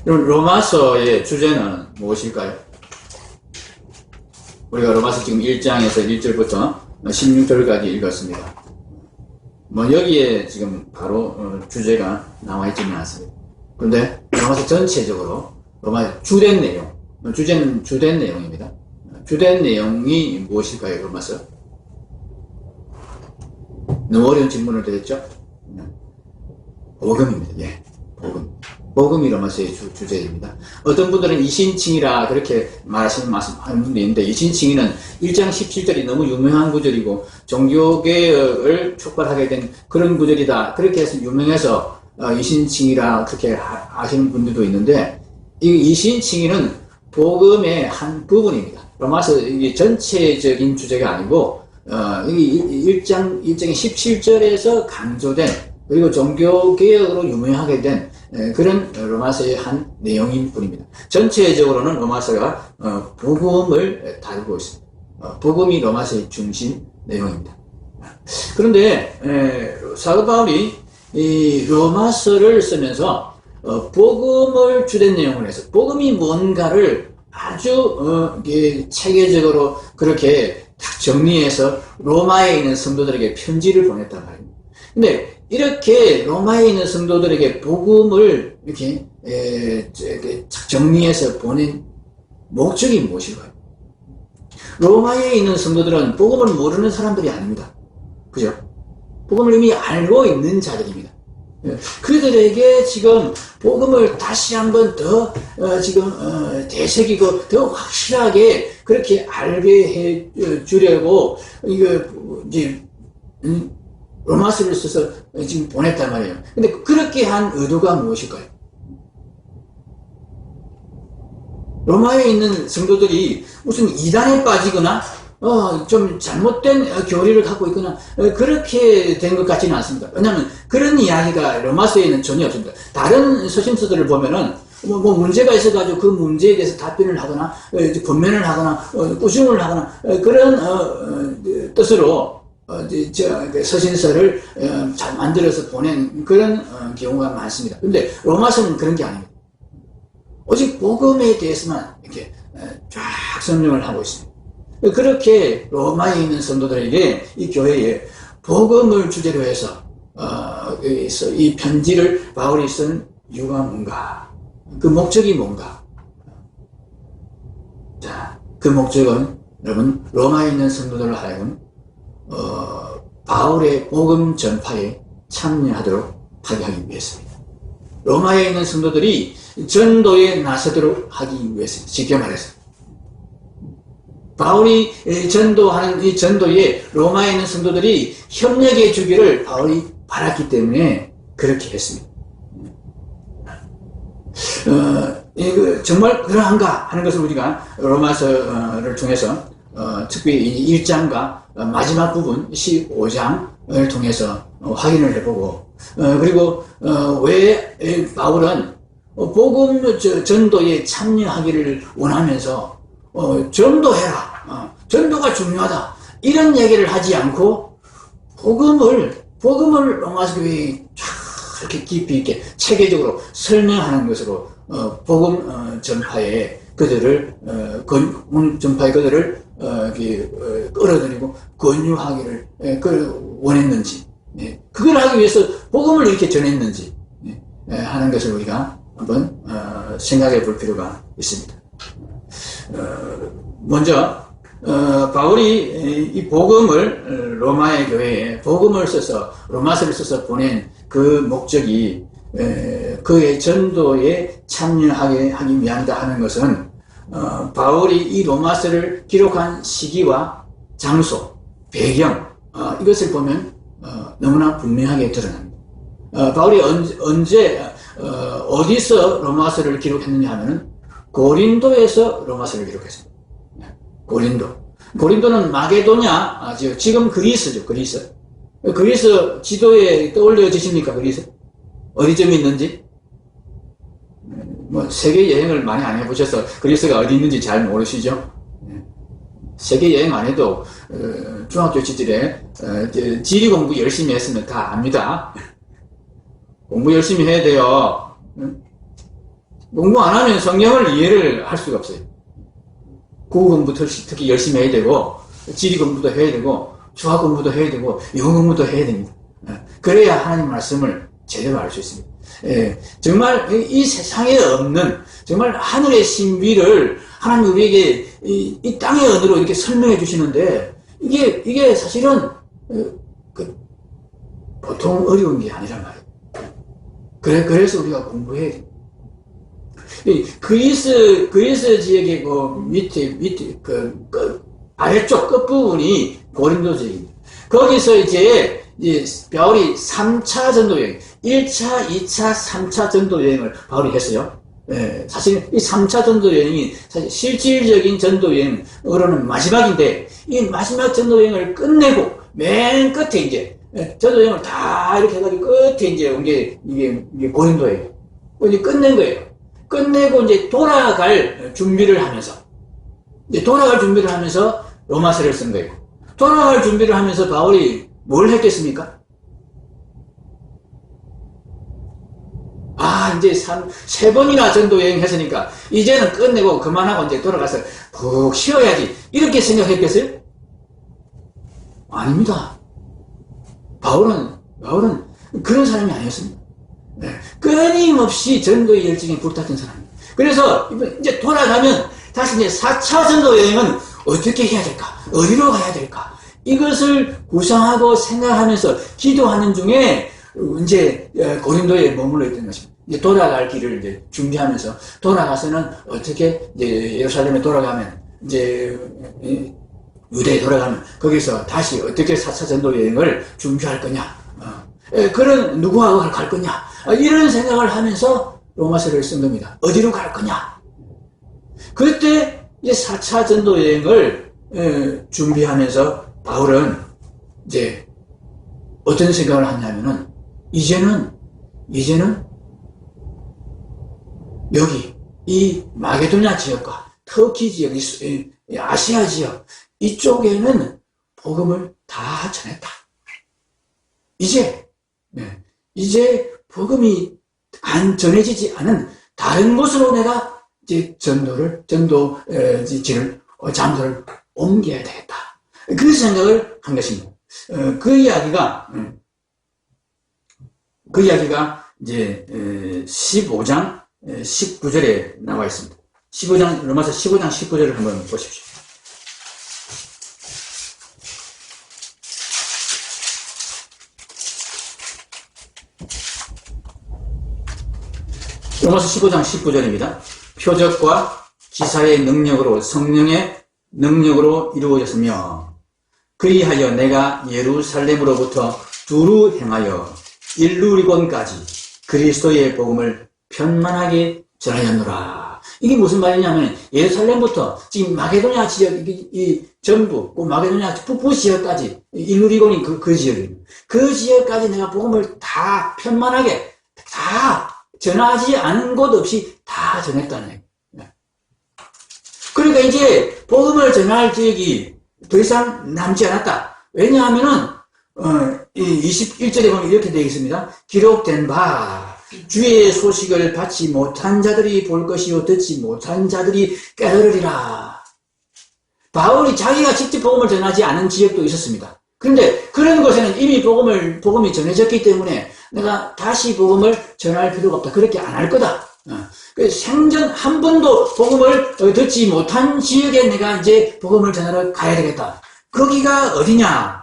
그럼 로마서의 주제는 무엇일까요? 우리가 로마서 지금 1장에서 1절부터 16절까지 읽었습니다. 뭐 여기에 지금 바로 주제가 나와 있지는 않습니다. 그런데 로마서 전체적으로 로마 주된 내용, 주제는 주된 내용입니다. 주된 내용이 무엇일까요? 로마서? 너무 어려운 질문을 드렸죠? 복음입니다. 예, 복음. 복음이 로마서의 주제입니다. 어떤 분들은 이신칭이라 그렇게 말하시는 분도 있는데, 이신칭이는 1장 17절이 너무 유명한 구절이고 종교개혁을 촉발하게 된 그런 구절이다, 그렇게 해서 유명해서 이신칭이라 그렇게 하시는 분들도 있는데, 이 이신칭이는 복음의 한 부분입니다. 로마서 이게 전체적인 주제가 아니고 여기 1장의 17절에서 강조된, 그리고 종교개혁으로 유명하게 된 그런 로마서의 한 내용인 뿐입니다. 전체적으로는 로마서가 복음을 다루고 있습니다. 복음이 로마서의 중심 내용입니다. 그런데 사도 바울이 이 로마서를 쓰면서 복음을 주된 내용을 해서 복음이 뭔가를 아주 체계적으로 그렇게 딱 정리해서 로마에 있는 성도들에게 편지를 보냈단 말입니다. 근데 이렇게 로마에 있는 성도들에게 복음을 이렇게 정리해서 보낸 목적이 무엇일까요? 로마에 있는 성도들은 복음을 모르는 사람들이 아닙니다. 그죠? 복음을 이미 알고 있는 자들입니다. 그들에게 지금 복음을 다시 한번 더 되새기고 더 확실하게 그렇게 알게 해 주려고 이거 이제 로마서를 써서 지금 보냈단 말이에요. 근데 그렇게 한 의도가 무엇일까요? 로마에 있는 성도들이 무슨 이단에 빠지거나 좀 잘못된 교리를 갖고 있거나 그렇게 된 것 같지는 않습니다. 왜냐하면 그런 이야기가 로마서에는 전혀 없습니다. 다른 서신서들을 보면은 뭐 문제가 있어가지고 그 문제에 대해서 답변을 하거나 권면을 하거나 꾸중을 하거나 그런 뜻으로 서신서를 잘 만들어서 보낸 그런 경우가 많습니다. 그런데 로마서는 그런 게 아닙니다. 오직 복음에 대해서만 이렇게 쫙 설명을 하고 있습니다. 그렇게 로마에 있는 성도들에게 이 교회에 복음을 주제로 해서 이 편지를 바울이 쓴 이유가 뭔가, 그 목적이 뭔가. 자, 그 목적은 여러분 로마에 있는 성도들을 하여금 바울의 복음 전파에 참여하도록 하게 하기 위해서입니다. 로마에 있는 성도들이 전도에 나서도록 하기 위해서입니다. 쉽게 말해서 바울이 전도하는 이 전도에 로마에 있는 성도들이 협력해 주기를 바울이 바랐기 때문에 그렇게 했습니다. 정말 그러한가 하는 것을 우리가 로마서를 통해서 특히 1장과 마지막 부분 15장을 통해서 확인을 해보고, 그리고 왜 바울은 복음 전도에 참여하기를 원하면서 전도해라, 전도가 중요하다, 이런 얘기를 하지 않고 복음을 로마서 교회에 이렇게 깊이 있게 체계적으로 설명하는 것으로 복음 전파에 그들을 끌어들이고 권유하기를 원했는지, 그걸 하기 위해서 복음을 이렇게 전했는지 하는 것을 우리가 한번 생각해 볼 필요가 있습니다. 먼저 바울이 이 복음을 로마의 교회에 복음을 써서 로마서를 써서 보낸 그 목적이 그의 전도에 참여하게 하기 위함이다 하는 것은 바울이 이 로마서를 기록한 시기와 장소, 배경, 이것을 보면 너무나 분명하게 드러납니다. 바울이 언제 어디서 로마서를 기록했느냐 하면은 고린도에서 로마서를 기록했습니다. 고린도는 마게도냐, 지금 그리스죠. 그리스 지도에 떠올려지십니까? 그리스 어디쯤 있는지? 뭐 세계 여행을 많이 안 해보셔서 그리스가 어디 있는지 잘 모르시죠? 세계 여행 안 해도 중학교 시절에 지리 공부 열심히 했으면 다 압니다. 공부 열심히 해야 돼요. 공부 안 하면 성경을 이해를 할 수가 없어요. 국어 공부 특히 열심히 해야 되고, 지리 공부도 해야 되고, 수학 공부도 해야 되고, 영어 공부도 해야 됩니다. 그래야 하나님 말씀을 제대로 알 수 있습니다. 정말 이 세상에 없는 정말 하늘의 신비를 하나님 우리에게 이 땅의 언어로 이렇게 설명해 주시는데 이게 사실은 보통 어려운 게 아니란 말이에요. 그래서 우리가 공부해야 돼요. 그리스 지역의 밑에 아래쪽 끝부분이 고린도 지역입니다. 거기서 이제 바울이 3차 전도 여행, 1차, 2차, 3차 전도 여행을 바울이 했어요. 사실 이 3차 전도 여행이 사실 실질적인 전도 여행으로는 마지막인데, 이 마지막 전도 여행을 끝내고 맨 끝에 이제 전도 여행을 다 이렇게 해가지고 끝에 이제 온 게 이게 고린도예요. 이제 끝낸 거예요. 끝내고 이제 돌아갈 준비를 하면서 로마서를 쓴 거예요. 돌아갈 준비를 하면서 바울이 뭘 했겠습니까? 이제 세 번이나 전도 여행 했으니까 이제는 끝내고 그만하고 이제 돌아가서 푹 쉬어야지, 이렇게 생각했겠어요? 아닙니다. 바울은 그런 사람이 아니었습니다. 끊임없이 전도의 열정에 불탔던 사람입니다. 그래서 이제 돌아가면 다시 이제 4차 전도 여행은 어떻게 해야 될까? 어디로 가야 될까? 이것을 구상하고 생각하면서 기도하는 중에 이제 고린도에 머물러 있던 것입니다. 이제 돌아갈 길을 이제 준비하면서, 돌아가서는 어떻게 이제 예루살렘에 돌아가면 이제 유대에 돌아가면 거기서 다시 어떻게 4차 전도 여행을 준비할 거냐, 그런 누구하고 갈 거냐, 이런 생각을 하면서 로마서를 쓴 겁니다. 어디로 갈 거냐. 그때 이제 4차 전도 여행을 준비하면서 바울은 이제 어떤 생각을 하냐면은 이제는 여기 이 마게도냐 지역과 터키 지역, 아시아 지역 이쪽에는 복음을 다 전했다. 이제 복음이 안 전해지지 않은 다른 곳으로 내가 이제 장소를 옮겨야 되겠다. 그 생각을 한 것입니다. 그 이야기가 이제 15장 19절에 나와 있습니다. 로마서 15장 19절을 한번 보십시오. 로마서 15장 19절입니다. 표적과 기사의 능력으로, 성령의 능력으로 이루어졌으며, 그리하여 내가 예루살렘으로부터 두루 행하여 일루리곤까지 그리스도의 복음을 편만하게 전하였노라. 이게 무슨 말이냐면, 예루살렘부터 지금 마게도냐 지역, 이 전부, 마게도냐 북부 지역까지, 일루리곤이 그 지역입니다. 그 지역까지 내가 복음을 다 편만하게, 다 전하지 않은 곳 없이 다 전했다는 얘기예요. 그러니까 이제 복음을 전할 지역이 더 이상 남지 않았다. 왜냐하면은 21절에 보면 이렇게 되어 있습니다. 기록된 바 주의 소식을 받지 못한 자들이 볼 것이요 듣지 못한 자들이 깨달으리라. 바울이 자기가 직접 복음을 전하지 않은 지역도 있었습니다. 그런데 그런 곳에는 이미 복음이 전해졌기 때문에 내가 다시 복음을 전할 필요가 없다. 그렇게 안 할 거다. 생전 한 번도 복음을 듣지 못한 지역에 내가 이제 복음을 전하러 가야 되겠다. 거기가 어디냐?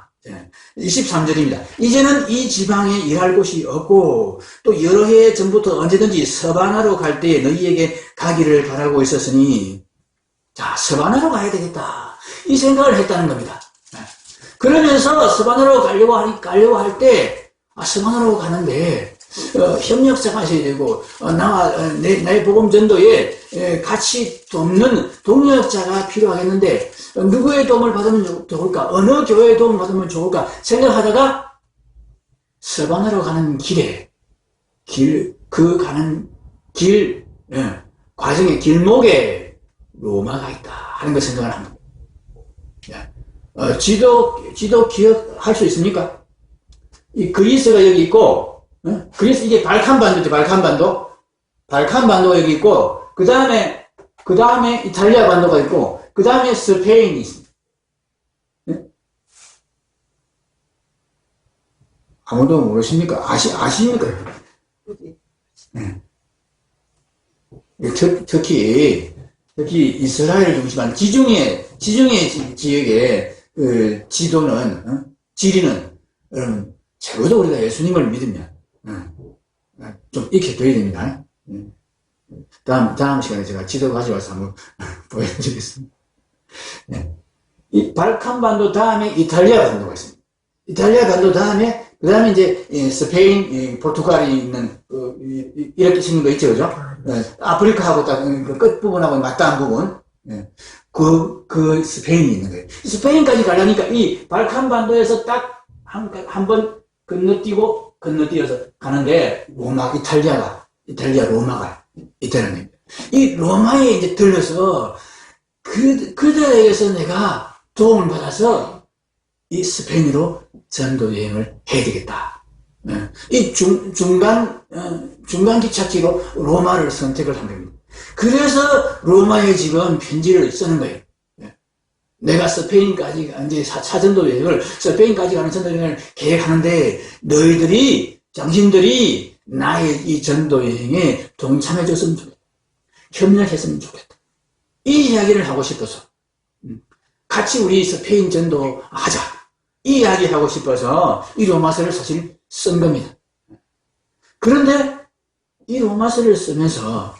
23절입니다. 이제는 이 지방에 일할 곳이 없고 또 여러 해 전부터 언제든지 서바나로 갈 때에 너희에게 가기를 바라고 있었으니, 자, 서바나로 가야 되겠다. 이 생각을 했다는 겁니다. 그러면서 서바나로 가려고 할 때, 서바나로 가는데 협력자가 있어야 되고, 나의 복음 전도에 같이 돕는 동력자가 필요하겠는데, 누구의 도움을 받으면 좋을까? 어느 교회의 도움을 받으면 좋을까? 생각하다가 서바나로 가는 과정의 길목에 로마가 있다 하는 걸 생각을 합니다. 지도 기억할 수 있습니까? 이 그리스가 여기 있고, 그리스, 이게 발칸반도죠, 발칸반도. 발칸 반도가 여기 있고, 그 다음에 이탈리아 반도가 있고, 그 다음에 스페인이 있습니다. 네? 아무도 모르십니까? 아십니까? 네. 특히 이스라엘 중심한 지중해 지역의 그 지도는, 지리는, 여러분, 적어도 우리가 예수님을 믿으면, 좀 익혀둬야 됩니다. 다음 시간에 제가 지도 가져와서 한번 보여드리겠습니다. 네. 이 발칸 반도 다음에 이탈리아 반도가 있습니다. 이탈리아 반도 다음에, 그 다음에 이제 스페인, 포르투갈이 있는, 이렇게 생긴 거 있죠, 그죠? 아프리카하고 딱 그 끝부분하고 맞닿은 부분. 그 스페인이 있는 거예요. 스페인까지 가려니까 이 발칸 반도에서 딱 한 번 건너뛰어서 가는데, 이탈리아 로마가 있다는 겁니다. 이 로마에 이제 들려서 그들에게서 내가 도움을 받아서 이 스페인으로 전도 여행을 해야 되겠다. 이 중간 기착지로 로마를 선택을 한 겁니다. 그래서 로마에 지금 편지를 쓰는 거예요. 내가 스페인까지, 이제 사전도 여행을, 스페인까지 가는 전도 여행을 계획하는데, 당신들이 나의 이 전도 여행에 동참해줬으면 좋겠다. 협력했으면 좋겠다. 이 이야기를 하고 싶어서, 같이 우리 스페인 전도 하자. 이 이야기 하고 싶어서 이 로마서를 사실 쓴 겁니다. 그런데 이 로마서를 쓰면서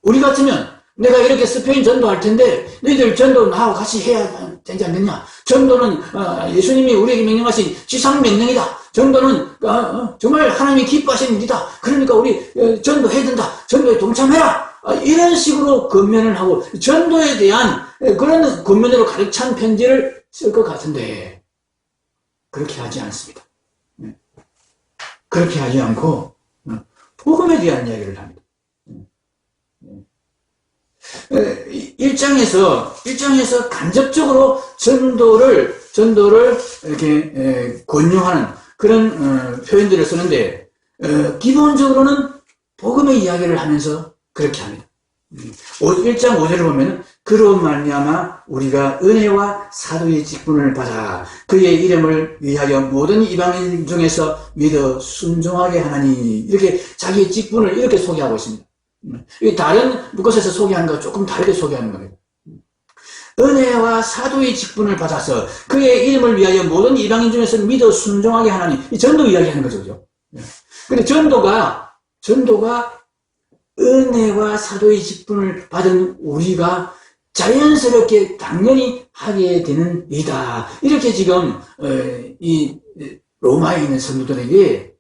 우리 같으면 내가 이렇게 스페인 전도할 텐데 너희들 전도 나하고 같이 해야 되지 않겠냐? 전도는 예수님이 우리에게 명령하신 지상 명령이다. 전도는 정말 하나님이 기뻐하시는 일이다. 그러니까 우리 전도해야 된다. 전도에 동참해라. 이런 식으로 권면을 하고 전도에 대한 그런 권면으로 가득 찬 편지를 쓸 것 같은데 그렇게 하지 않습니다. 그렇게 하지 않고 복음에 대한 이야기를 합니다. 1장에서 간접적으로 전도를 이렇게 권유하는 그런 표현들을 쓰는데 기본적으로는 복음의 이야기를 하면서 그렇게 합니다. 1장 5절을 보면 그로 말미암아 우리가 은혜와 사도의 직분을 받아 그의 이름을 위하여 모든 이방인 중에서 믿어 순종하게 하나니 이렇게 자기의 직분을 이렇게 소개하고 있습니다. 다른 곳에서 소개하는 것과 조금 다르게 소개하는 겁니다. 은혜와 사도의 직분을 받아서 그의 이름을 위하여 모든 이방인 중에서 믿어 순종하게 하나니 이 전도 이야기하는 거죠. 그죠? 근데 전도가 은혜와 사도의 직분을 받은 우리가 자연스럽게 당연히 하게 되는 일이다. 이렇게 지금 이 로마에 있는 성도들에게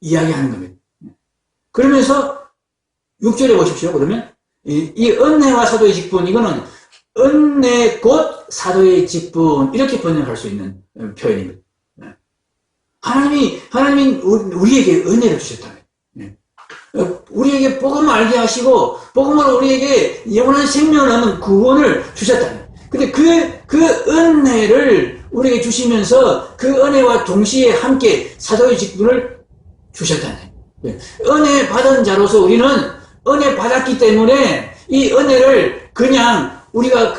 이야기하는 겁니다. 그러면서 6절에 보십시오. 그러면 이 은혜와 사도의 직분, 이거는 은혜 곧 사도의 직분, 이렇게 번역할 수 있는 표현입니다. 하나님이 우리에게 은혜를 주셨다는 거예요. 우리에게 복음을 알게 하시고 복음으로 우리에게 영원한 생명을 얻는 구원을 주셨다는 거예요. 근데 그 은혜를 우리에게 주시면서 그 은혜와 동시에 함께 사도의 직분을 주셨다는 거예요. 은혜 받은 자로서 우리는 은혜 받았기 때문에 이 은혜를 그냥 우리가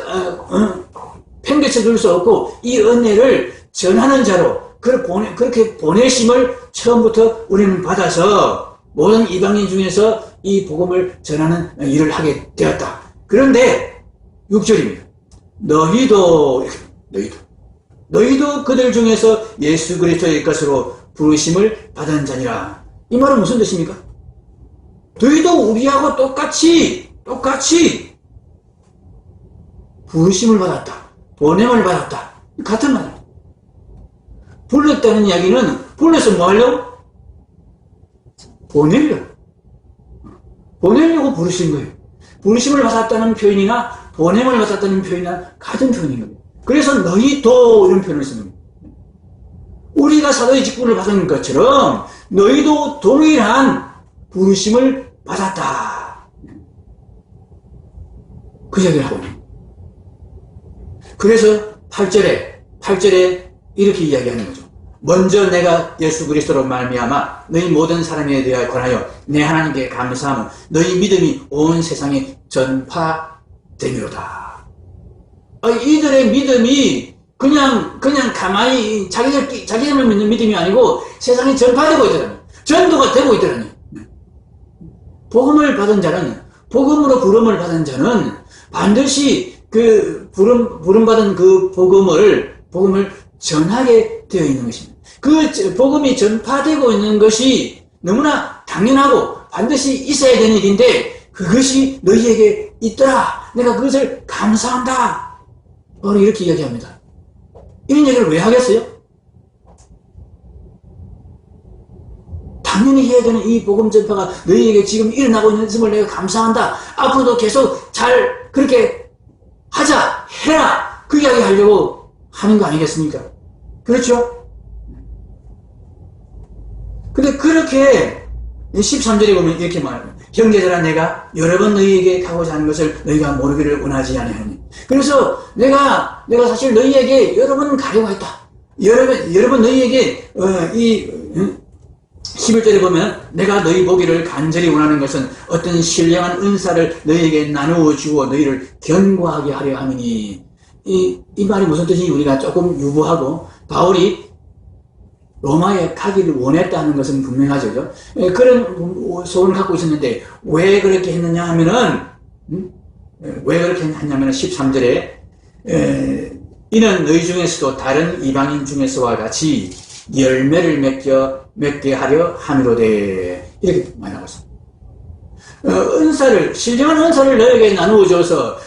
팽개쳐 둘 수 없고 이 은혜를 전하는 자로 그렇게 보내심을 처음부터 우리는 받아서 모든 이방인 중에서 이 복음을 전하는 일을 하게 되었다. 그런데 6절입니다. 너희도 그들 중에서 예수 그리스도의 것으로 부르심을 받은 자니라. 이 말은 무슨 뜻입니까? 너희도 우리하고 똑같이 부르심을 받았다. 보냄을 받았다. 같은 말입니다. 불렀다는 이야기는 불러서 뭐 하려고? 보내려고 부르신 거예요. 부르심을 받았다는 표현이나 보냄을 받았다는 표현이나 같은 표현인 겁니다. 그래서 너희도 이런 표현을 쓰는 겁니다. 우리가 사도의 직분을 받은 것처럼 너희도 동일한 부르심을 받았다. 그 이야기를 하고 있는 거예요. 그래서 8절에 이렇게 이야기하는 거죠. 먼저 내가 예수 그리스도로 말미암아 너희 모든 사람에 대하여 권하여 내 하나님께 감사하며 너희 믿음이 온 세상에 전파되미로다. 이들의 믿음이 그냥 가만히 자기들만 믿는 믿음이 아니고 세상에 전파되고 있더라니. 전도가 되고 있더라니. 복음을 받은 자는, 복음으로 부름을 받은 자는 반드시 그 부름받은 그 복음을 전하게 되어 있는 것입니다. 그 복음이 전파되고 있는 것이 너무나 당연하고 반드시 있어야 되는 일인데 그것이 너희에게 있더라. 내가 그것을 감사한다. 바로 이렇게 이야기합니다. 이런 얘기를 왜 하겠어요? 당연히 해야 되는 이 복음 전파가 너희에게 지금 일어나고 있는 것을 내가 감사한다. 앞으로도 계속 잘 그렇게 하자, 해라. 그 이야기 하려고 하는 거 아니겠습니까? 그렇죠? 근데 그렇게 13절에 보면 이렇게 말합니다. 형제들아 내가 여러 번 너희에게 가고자 하는 것을 너희가 모르기를 원하지 아니하니. 그래서 내가 사실 너희에게 여러 번 가려고 했다. 여러 번 너희에게 11절에 보면 내가 너희 보기를 간절히 원하는 것은 어떤 신령한 은사를 너희에게 나누어 주어 너희를 견고하게 하려 함이니. 이 말이 무슨 뜻인지 우리가 조금 유보하고 바울이 로마에 가기를 원했다는 것은 분명하죠. 그런 소원을 갖고 있었는데 왜 그렇게 했느냐 하면은 왜 그렇게 했냐면 13절에 이는 너희 중에서도 다른 이방인 중에서와 같이 열매를 맺게 하려 함이로되 이렇게 말하고 있습니다. 신령한 은사를 너에게 나누어 줘서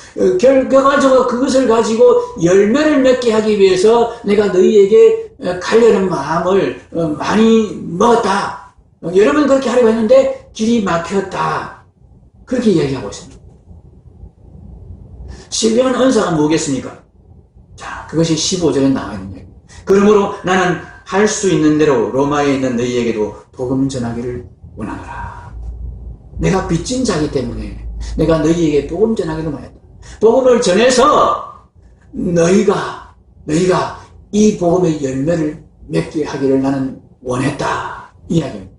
결과적으로 그것을 가지고 열매를 맺게 하기 위해서 내가 너희에게 가려는 마음을 많이 먹었다. 여러 번 그렇게 하려고 했는데 길이 막혔다. 그렇게 이야기하고 있습니다. 신령한 은사가 뭐겠습니까? 자, 그것이 15절에 나와 있는 얘기. 그러므로 나는 할 수 있는 대로 로마에 있는 너희에게도 복음 전하기를 원하노라. 내가 빚진 자이기 때문에 내가 너희에게 복음 전하기를 원했다. 복음을 전해서 너희가 이 복음의 열매를 맺게 하기를 나는 원했다. 이 이야기입니다.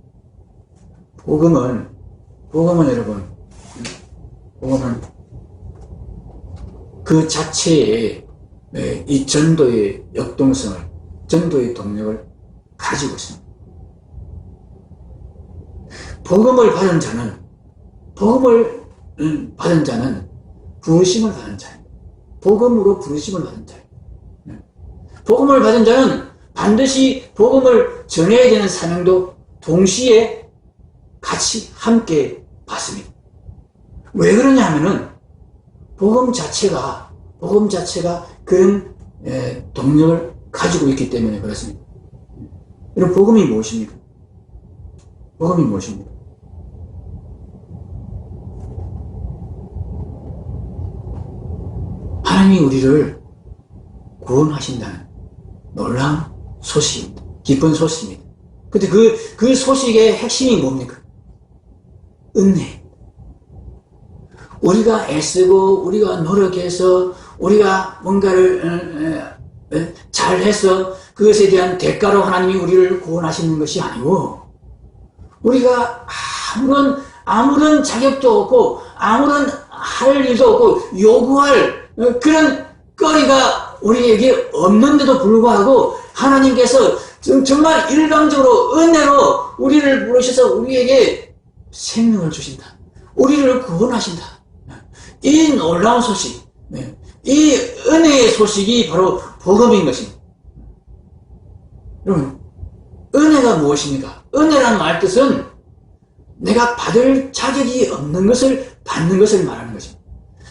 복음은 여러분, 복음은 그 자체의 이 전도의 역동성을, 전도의 동력을 가지고 있습니다. 복음을 받은 자는 부르심을 받은 자입니다. 복음으로 부르심을 받은 자입니다. 복음을 받은 자는 반드시 복음을 전해야 되는 사명도 동시에 같이 함께 받습니다. 왜 그러냐 하면은 복음 자체가 그런 동력을 가지고 있기 때문에 그렇습니다. 여러분, 복음이 무엇입니까? 복음이 무엇입니까? 하나님이 우리를 구원하신다는 놀라운 소식입니다. 기쁜 소식입니다. 근데 그 소식의 핵심이 뭡니까? 은혜. 우리가 애쓰고, 우리가 노력해서, 우리가 뭔가를 잘해서 그것에 대한 대가로 하나님이 우리를 구원하시는 것이 아니고, 우리가 아무런 자격도 없고, 아무런 할 일도 없고, 요구할 그런 거리가 우리에게 없는데도 불구하고, 하나님께서 정말 일방적으로 은혜로 우리를 부르셔서 우리에게 생명을 주신다. 우리를 구원하신다. 이 놀라운 소식, 이 은혜의 소식이 바로 복음인 것입니다. 여러분, 은혜가 무엇입니까? 은혜란 말 뜻은 내가 받을 자격이 없는 것을 받는 것을 말하는 것입니다.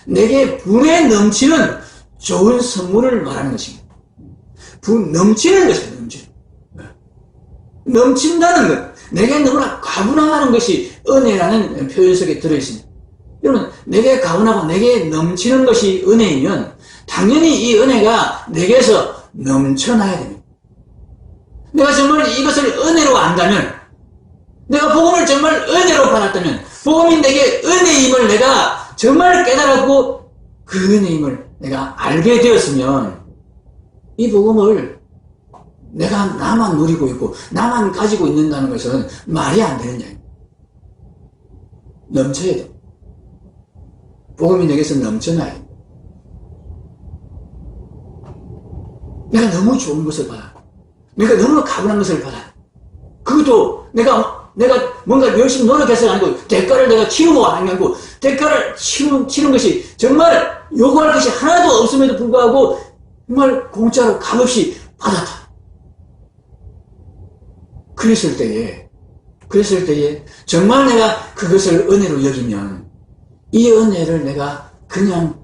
내게 분에 넘치는 좋은 선물을 말하는 것입니다. 넘치는 것입니다. 넘친다는 것, 내게 너무나 가분하다는 것이 은혜라는 표현 속에 들어있습니다. 여러분, 내게 가분하고 내게 넘치는 것이 은혜이면 당연히 이 은혜가 내게서 넘쳐나야 됩니다. 내가 정말 이것을 은혜로 안다면, 내가 복음을 정말 은혜로 받았다면, 복음이 내게 은혜임을 내가 정말 깨달았고 그 은혜임을 내가 알게 되었으면 이 복음을 내가 나만 누리고 있고 나만 가지고 있는다는 것은 말이 안 되는 이야기. 넘쳐야 돼. 복음이 내게서 넘쳐나야 돼. 내가 너무 좋은 것을 받아. 내가 너무 가분한 것을 받아. 그것도 내가 뭔가 열심히 노력해서 아니고 대가를 내가 치르고 아니고 대가를 치른 것이 정말 요구할 것이 하나도 없음에도 불구하고 정말 공짜로 값없이 받았다. 그랬을 때에 정말 내가 그것을 은혜로 여기면 이 은혜를 내가 그냥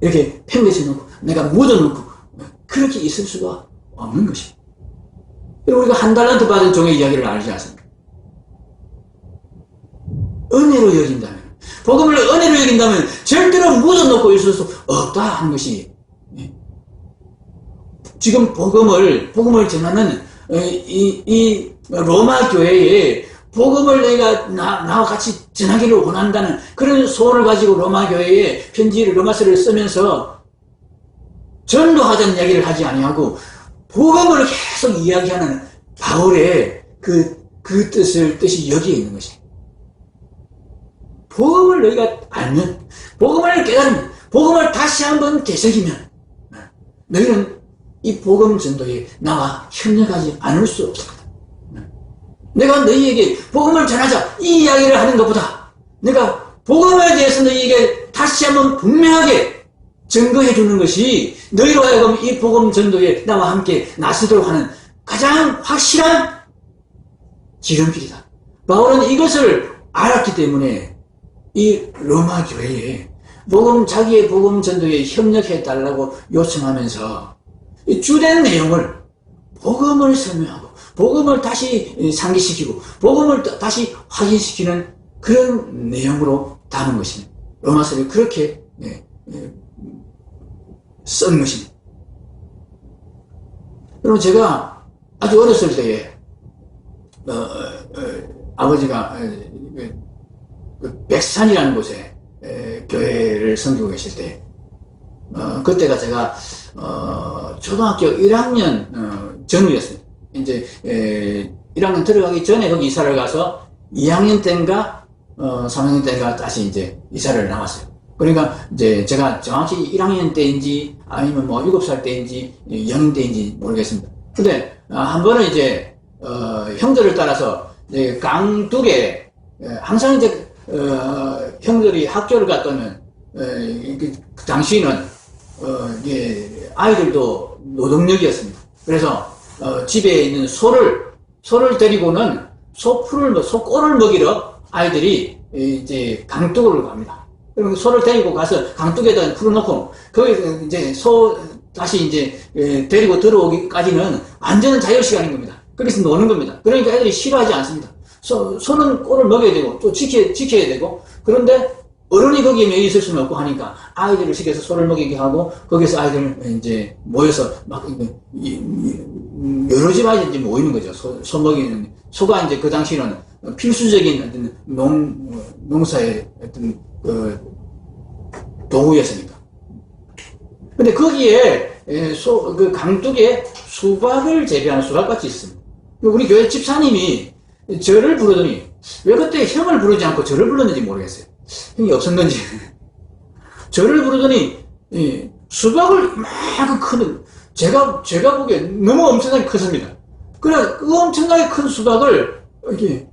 이렇게 팽개쳐 놓고 내가 묻어놓고 그렇게 있을 수가 없는 것입니다. 우리가 한 달란트 받은 종의 이야기를 알지 않습니까? 은혜로 여긴다면, 복음을 은혜로 여긴다면 절대로 묻어놓고 있을 수 없다 하는 것이, 지금 복음을 전하는 이 로마 교회에 복음을 내가 나와 같이 전하기를 원한다는 그런 소원을 가지고 로마 교회에 로마서를 쓰면서 전도하자는 이야기를 하지 아니하고 복음을 계속 이야기하는 바울의 그 뜻이 여기에 있는 것입니다. 복음을 너희가 알면, 복음을 깨달으면, 복음을 다시 한번 되새기면 너희는 이 복음 전도에 나와 협력하지 않을 수 없습니다. 내가 너희에게 복음을 전하자 이 이야기를 하는 것보다 내가 복음에 대해서 너희에게 다시 한번 분명하게 증거해 주는 것이 너희로 하여금 이 복음 전도에 나와 함께 나서도록 하는 가장 확실한 지름길이다. 바울은 이것을 알았기 때문에 이 로마 교회에 자기의 복음 전도에 협력해 달라고 요청하면서 이 주된 내용을 복음을 설명하고 복음을 다시 상기시키고 복음을 다시 확인시키는 그런 내용으로 다룬 것입니다. 로마서를 그렇게 쓴 것입니다. 여러분, 제가 아주 어렸을 때에 아버지가 백산이라는 곳에 교회를 섬기고 계실 때 그때가 제가 초등학교 1학년 전후였습니다. 이제 1학년 들어가기 전에 거기 이사를 가서 2학년 때인가 3학년 때인가 다시 이제 이사를 나왔어요. 그러니까 이제 제가 정확히 1학년 때인지 아니면 뭐 7살 때인지 0년 때인지 모르겠습니다. 근데 한 번은 이제 형들을 따라서 이제 강둑에 항상 이제 형들이 학교를 갔다면 그 당시에는 이게 아이들도 노동력이었습니다. 그래서 집에 있는 소를 데리고는 소꼬를 먹이러 아이들이 이제 강둑으로 갑니다. 그럼 소를 데리고 가서 강둑에다 풀어놓고 거기서 이제 다시 이제 데리고 들어오기까지는 완전 자유 시간인 겁니다. 거기서 노는 겁니다. 그러니까 애들이 싫어하지 않습니다. 소는 꼴을 먹여야 되고 또 지켜야 되고, 그런데 어른이 거기에 매여 있을 수는 없고 하니까 아이들을 시켜서 소를 먹이게 하고 거기서 아이들 이제 모여서 막 여러 집 아이들이 모이는 거죠. 소 먹이는 소가 이제 그 당시에는 필수적인 어떤 농사의 어떤 도구였으니까. 근데 거기에 그 강둑에 수박을 재배하는 수박밭이 있습니다. 우리 교회 집사님이 저를 부르더니 왜 그때 형을 부르지 않고 저를 불렀는지 모르겠어요. 형이 없었는지. 저를 부르더니 수박을 이만큼 큰, 제가 보기에 너무 엄청나게 컸습니다. 그래 그 엄청나게 큰 수박을 이렇게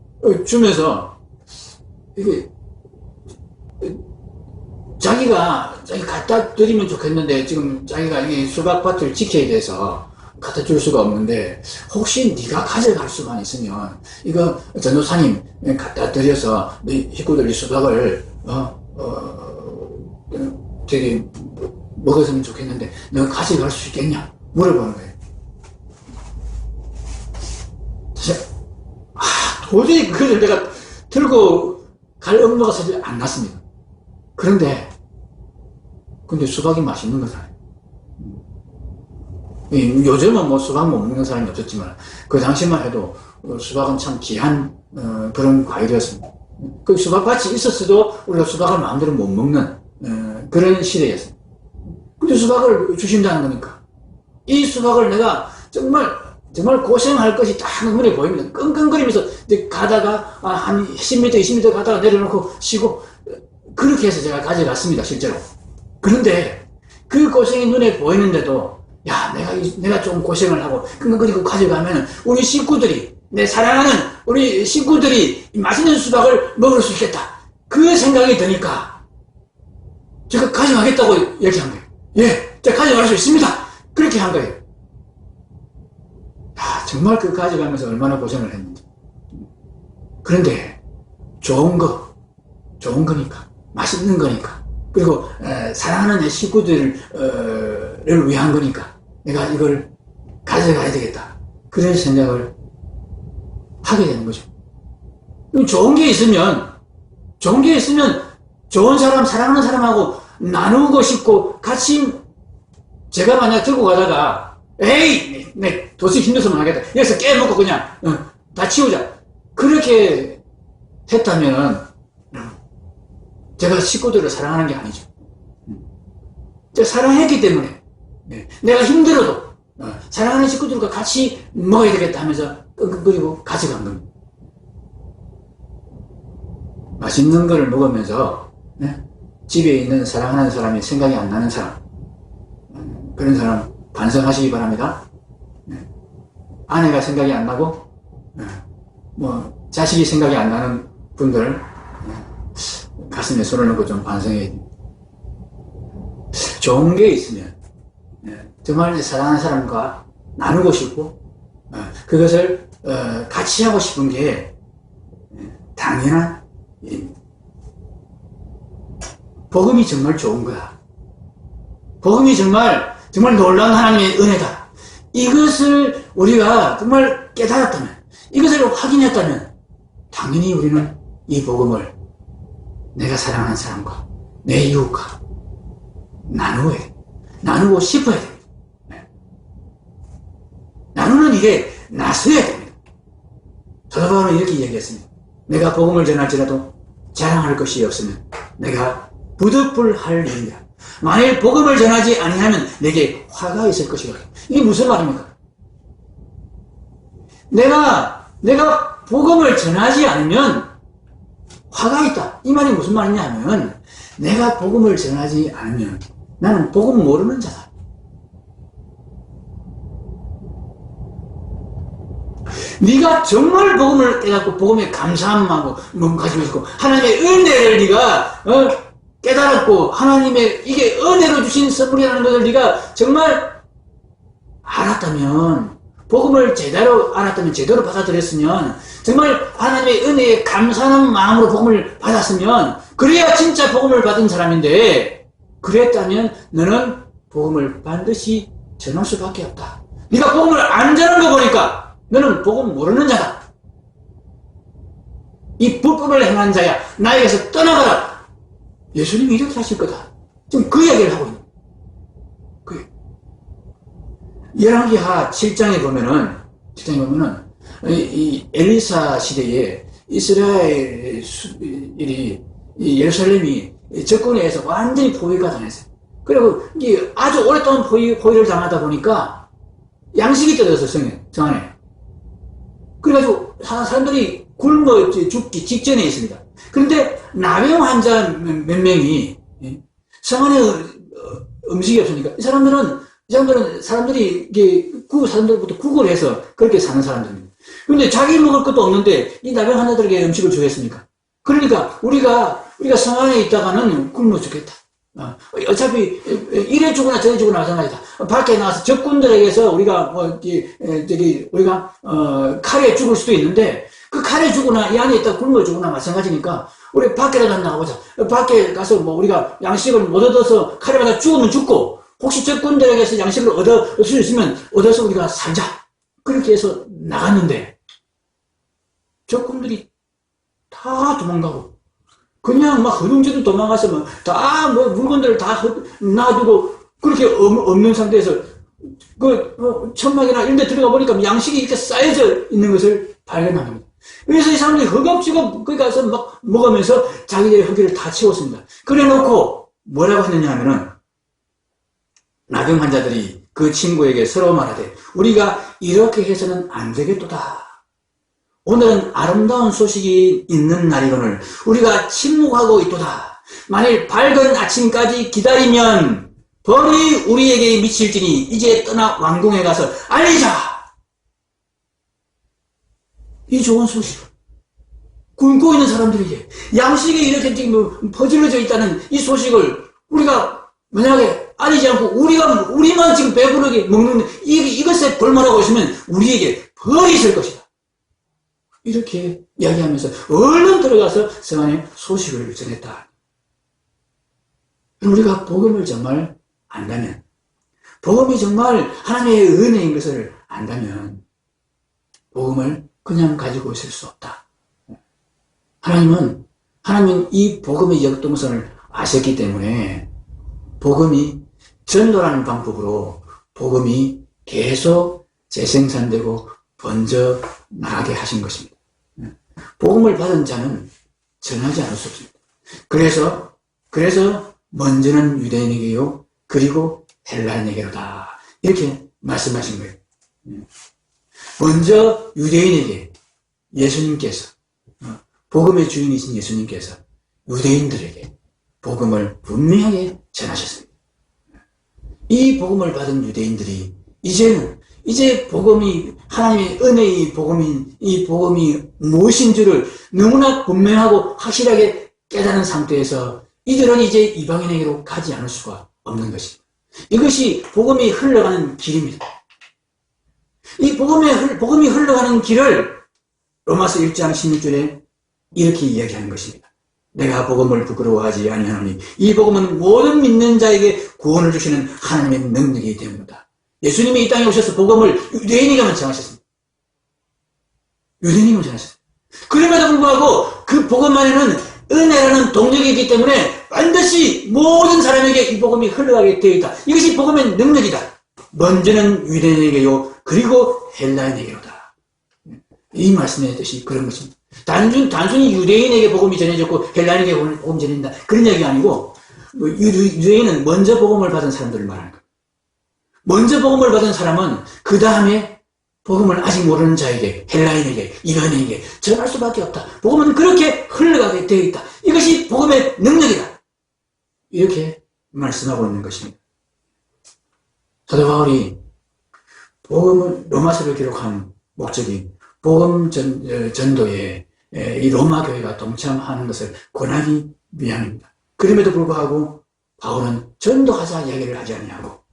주면서 이게 자기가 갖다 드리면 좋겠는데 지금 자기가 이 수박밭을 지켜야 돼서 갖다 줄 수가 없는데 혹시 네가 가져갈 수만 있으면 이거 전도사님 갖다 드려서 네 식구들이 수박을 되게 먹었으면 좋겠는데 너가 가져갈 수 있겠냐 물어보는 거예요. 도저히 그걸 내가 들고 갈 엄마가 사실 안 났습니다. 근데 수박이 맛있는 거잖아요. 요즘은 뭐 수박 못 먹는 사람이 없었지만 그 당시만 해도 수박은 참 귀한 그런 과일이었습니다. 그 수박밭이 있었어도 우리가 수박을 마음대로 못 먹는 그런 시대였습니다. 근데 수박을 주신다는 거니까 이 수박을 내가 정말 고생할 것이 딱 눈에 보입니다. 끙끙거리면서 이제 가다가 한 10m, 20m 가다가 내려놓고 쉬고 그렇게 해서 제가 가져갔습니다, 실제로. 그런데 그 고생이 눈에 보이는데도 야, 내가 좀 고생을 하고 끙끙거리고 가져가면 우리 식구들이, 내 사랑하는 우리 식구들이 맛있는 수박을 먹을 수 있겠다. 그 생각이 드니까 제가 가져가겠다고 얘기한 거예요. 예, 제가 가져갈 수 있습니다. 그렇게 한 거예요. 정말 그 가져가면서 얼마나 고생을 했는지. 그런데 좋은 거니까, 맛있는 거니까, 그리고 사랑하는 내 식구들을 위한 거니까 내가 이걸 가져가야 되겠다. 그런 생각을 하게 되는 거죠. 좋은 게 있으면 좋은 사람, 사랑하는 사람하고 나누고 싶고 같이, 제가 만약 들고 가다가 에이, 내 도저히 힘들어서 못 하겠다. 여기서 깨먹고 그냥 다 치우자. 그렇게 했다면 제가 식구들을 사랑하는 게 아니죠. 제가 사랑했기 때문에 내가 힘들어도 사랑하는 식구들과 같이 먹어야 되겠다 하면서 끙끙거리고 가져간 겁니다. 맛있는 걸 먹으면서 집에 있는 사랑하는 사람이 생각이 안 나는 사람, 그런 사람 반성하시기 바랍니다. 아내가 생각이 안 나고 자식이 생각이 안 나는 분들 가슴에 손을 넣고 좀 반성해야 됩니다. 좋은 게 있으면 정말 사랑하는 사람과 나누고 싶고 그것을 같이 하고 싶은 게 당연한 일입니다. 복음이 정말 좋은 거야. 복음이 정말 놀라운 하나님의 은혜다. 이것을 우리가 정말 깨달았다면, 이것을 확인했다면 당연히 우리는 이 복음을 내가 사랑하는 사람과 내 이웃과 나누고 싶어야 됩니다. 나누는 일에 나서야 됩니다. 사도 바울은 이렇게 얘기했습니다. 내가 복음을 전할지라도 자랑할 것이 없으면 내가 부득불할 일이다. 만일 복음을 전하지 아니하면 내게 화가 있을 것이다. 이게 무슨 말입니까? 내가 복음을 전하지 않으면 화가 있다. 이 말이 무슨 말이냐 하면 내가 복음을 전하지 않으면 나는 복음 모르는 자다. 네가 정말 복음을 깨닫고 복음에 감사한 마음을 가지고 있고 하나님의 은혜를 네가 깨달았고 하나님의 이게 은혜로 주신 선물이라는 것을 네가 정말 알았다면, 복음을 제대로 알았다면, 제대로 받아들였으면, 정말 하나님의 은혜에 감사하는 마음으로 복음을 받았으면, 그래야 진짜 복음을 받은 사람인데, 그랬다면 너는 복음을 반드시 전할 수밖에 없다. 네가 복음을 안 전한 거 보니까 너는 복음 모르는 자다. 이 불법을 행한 자야, 나에게서 떠나가라. 예수님이 이렇게 하실 거다. 지금 그 이야기를 하고 있는 거예요. 열왕기하 7장에 보면은 이 엘리사 시대에 이스라엘이 예루살렘이 적군에 의해서 완전히 포위가 당했어요. 그리고 이게 아주 오랫동안 포위를 당하다 보니까 양식이 떨어졌어요, 성 안에. 그래가지고 사람들이 굶어 죽기 직전에 있습니다. 그런데 나병 환자 몇 명이 성 안에 음식이 없으니까 이 사람들은 사람들이 이게 사람들부터 구걸 해서 그렇게 사는 사람들입니다. 그런데 자기 먹을 것도 없는데 이 나병 환자들에게 음식을 주겠습니까? 그러니까 우리가 성 안에 있다가는 굶어 죽겠다. 어차피 이래 주거나 저래 주거나 마찬가지다. 밖에 나가서 적군들에게서 우리가 칼에 죽을 수도 있는데 그 칼에 죽거나 이 안에 있다 굶어 죽거나 마찬가지니까 우리 밖에라도 나가보자. 밖에 가서 우리가 양식을 못 얻어서 칼에 맞아 죽으면 죽고 혹시 적군들에게서 양식을 얻을 수 있으면 얻어서 우리가 살자. 그렇게 해서 나갔는데 적군들이 다 도망가고 그냥 허둥지둥 도망가서 다 물건들을 다 놔두고 그렇게 없는 상태에서 천막이나 이런 데 들어가 보니까 양식이 이렇게 쌓여져 있는 것을 발견합니다. 그래서 이 사람들이 허겁지겁 거기 가서 먹으면서 자기들의 허기를 다 채웠습니다. 그래 놓고 뭐라고 했느냐 하면은 나병 환자들이 그 친구에게 서로 말하되 우리가 이렇게 해서는 안 되겠도다. 오늘은 아름다운 소식이 있는 날이거늘 우리가 침묵하고 있도다. 만일 밝은 아침까지 기다리면 벌이 우리에게 미칠지니 이제 떠나 왕궁에 가서 알리자. 이 좋은 소식, 굶고 있는 사람들에게 양식이 이렇게 지금 퍼질러져 있다는 이 소식을 우리가 만약에 알리지 않고 우리만 지금 배부르게 먹는 이것에 볼만하고 있으면 우리에게 벌이 있을 것이다. 이렇게 이야기하면서 얼른 들어가서 성 안에 소식을 전했다. 우리가 복음을 정말 안다면, 복음이 정말 하나님의 은혜인 것을 안다면 복음을 그냥 가지고 있을 수 없다. 하나님은 이 복음의 역동성을 아셨기 때문에 복음이 전도라는 방법으로 복음이 계속 재생산되고 번져 나가게 하신 것입니다. 복음을 받은 자는 전하지 않을 수 없습니다. 그래서 먼저는 유대인에게요, 그리고 헬라인에게로다. 이렇게 말씀하신 거예요. 먼저 유대인에게 예수님께서, 복음의 주인이신 예수님께서 유대인들에게 복음을 분명하게 전하셨습니다. 이 복음을 받은 유대인들이 이제 복음이 하나님의 은혜의 이 복음이 무엇인 줄을 너무나 분명하고 확실하게 깨달은 상태에서 이들은 이제 이방인에게로 가지 않을 수가 없는 것입니다. 이것이 복음이 흘러가는 길입니다. 이 복음이 흘러가는 길을 로마서 1장 16절에 이렇게 이야기하는 것입니다. 내가 복음을 부끄러워하지 아니하노니 이 복음은 모든 믿는 자에게 구원을 주시는 하나님의 능력이기 때문이다. 예수님이 이 땅에 오셔서 복음을 유대인에게만 전하셨습니다. 유대인에게만 전하셨습니다. 그럼에도 불구하고 그 복음 안에는 은혜라는 동력이 있기 때문에 반드시 모든 사람에게 이 복음이 흘러가게 되어 있다. 이것이 복음의 능력이다. 먼저는 유대인에게요, 그리고 헬라인에게로다. 이 말씀의 뜻이 그런 것입니다. 단순히 유대인에게 복음이 전해졌고 헬라인에게 복음이 전해진다, 그런 얘기가 아니고, 유대인은 먼저 복음을 받은 사람들을 말하는 거예요. 먼저 복음을 받은 사람은 그 다음에 복음을 아직 모르는 자에게, 헬라인에게, 이방인에게 전할 수밖에 없다. 복음은 그렇게 흘러가게 되어 있다. 이것이 복음의 능력이다. 이렇게 말씀하고 있는 것입니다. 사도 바울이 복음을, 로마서를 기록한 목적이 복음 전도에 이 로마 교회가 동참하는 것을 권하기 위함입니다. 그럼에도 불구하고 바울은 전도하자 이야기를 하지 아니하고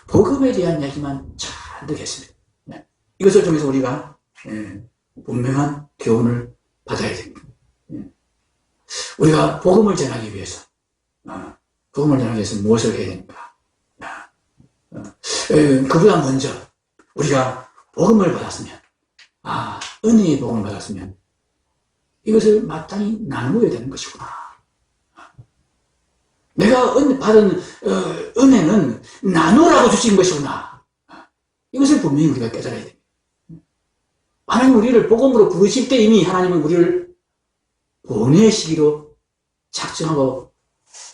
복음에 대한 이야기만 잔뜩 했습니다. 이것을 통해서 우리가 분명한 교훈을 받아야 됩니다. 우리가 복음을 전하기 위해서 무엇을 해야 됩니까? 그보다 먼저 우리가 복음을 받았으면, 은혜의 복음을 받았으면 이것을 마땅히 나누어야 되는 것이구나. 내가 받은 은혜는 나누라고 주신 것이구나. 이것을 분명히 우리가 깨달아야 됩니다. 하나님 우리를 복음으로 부르실 때 이미 하나님은 우리를 보내시기로 작정하고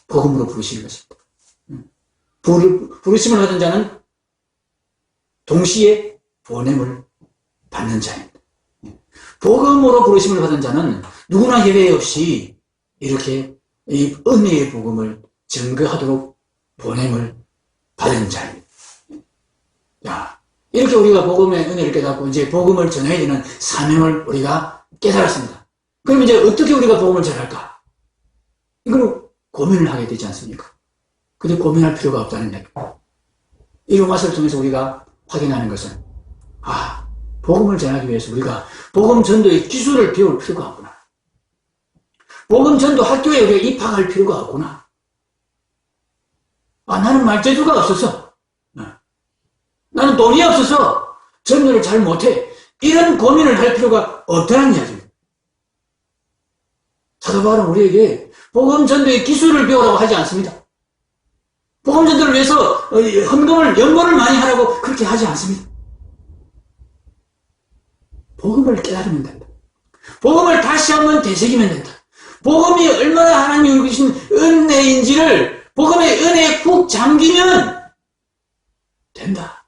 복음으로 부르시는 것입니다. 부르심을 받은 자는 동시에 보냄을 받는 자입니다. 복음으로 부르심을 받은 자는 누구나 예외 없이 이렇게 이 은혜의 복음을 증거하도록 보냄을 받은 자입니다. 이렇게 우리가 복음의 은혜를 깨닫고 이제 복음을 전해야 되는 사명을 우리가 깨달았습니다. 그럼 이제 어떻게 우리가 복음을 전할까? 이걸 고민을 하게 되지 않습니까? 근데 고민할 필요가 없다는 얘기입니다. 이 로마서를 통해서 우리가 확인하는 것은, 복음을 전하기 위해서 우리가 복음 전도의 기술을 배울 필요가 없구나. 복음 전도 학교에 우리가 입학할 필요가 없구나. 나는 말재주가 없어서, 나는 돈이 없어서 전도를 잘 못해. 이런 고민을 할 필요가 없다는 이야기입니다. 사도 바울은 우리에게 복음 전도의 기술을 배우라고 하지 않습니다. 복음 전도를 위해서 연구를 많이 하라고 그렇게 하지 않습니다. 복음을 깨달으면 된다. 복음을 다시 한번 되새기면 된다. 복음이 얼마나 하나님이 주신 은혜인지를 복음의 은혜에 푹 잠기면 된다.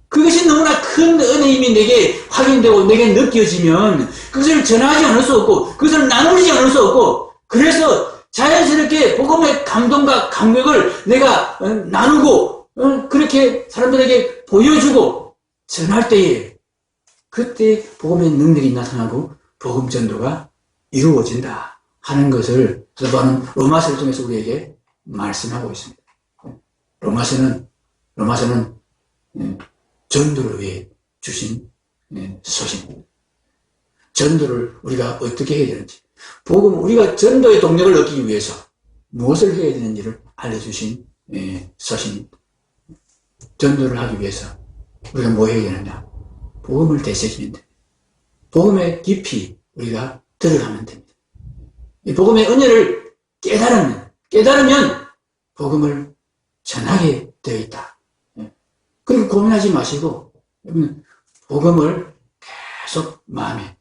그것이 너무나 큰 은혜임이 내게 확인되고 내게 느껴지면 그것을 전하지 않을 수 없고 그것을 나누지 않을 수 없고 그래서 자연스럽게 복음의 감동과 감격을 내가 나누고 그렇게 사람들에게 보여주고 전할 때에 그때 복음의 능력이 나타나고 복음 전도가 이루어진다 하는 것을 바로 로마서를 통해서 우리에게 말씀하고 있습니다. 로마서는 전도를 위해 주신 소식입니다. 전도를 우리가 어떻게 해야 되는지, 우리가 전도의 동력을 얻기 위해서 무엇을 해야 되는지를 알려주신 소식입니다. 전도를 하기 위해서 우리가 뭐 해야 되느냐? 복음을 되새기면 됩니다. 복음의 깊이 우리가 들어가면 됩니다. 이 복음의 은혜를 깨달으면 복음을 전하게 되어 있다. 그리고 고민하지 마시고 복음을 계속 마음에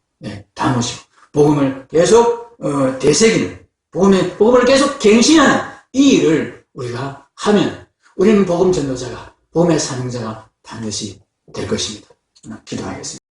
담으시고 복음을 계속 되새기는 복음을 계속 갱신하는 이 일을 우리가 하면 우리는 복음 전도자가 복음의 사명자가 반드시 될 것입니다. 기도하겠습니다.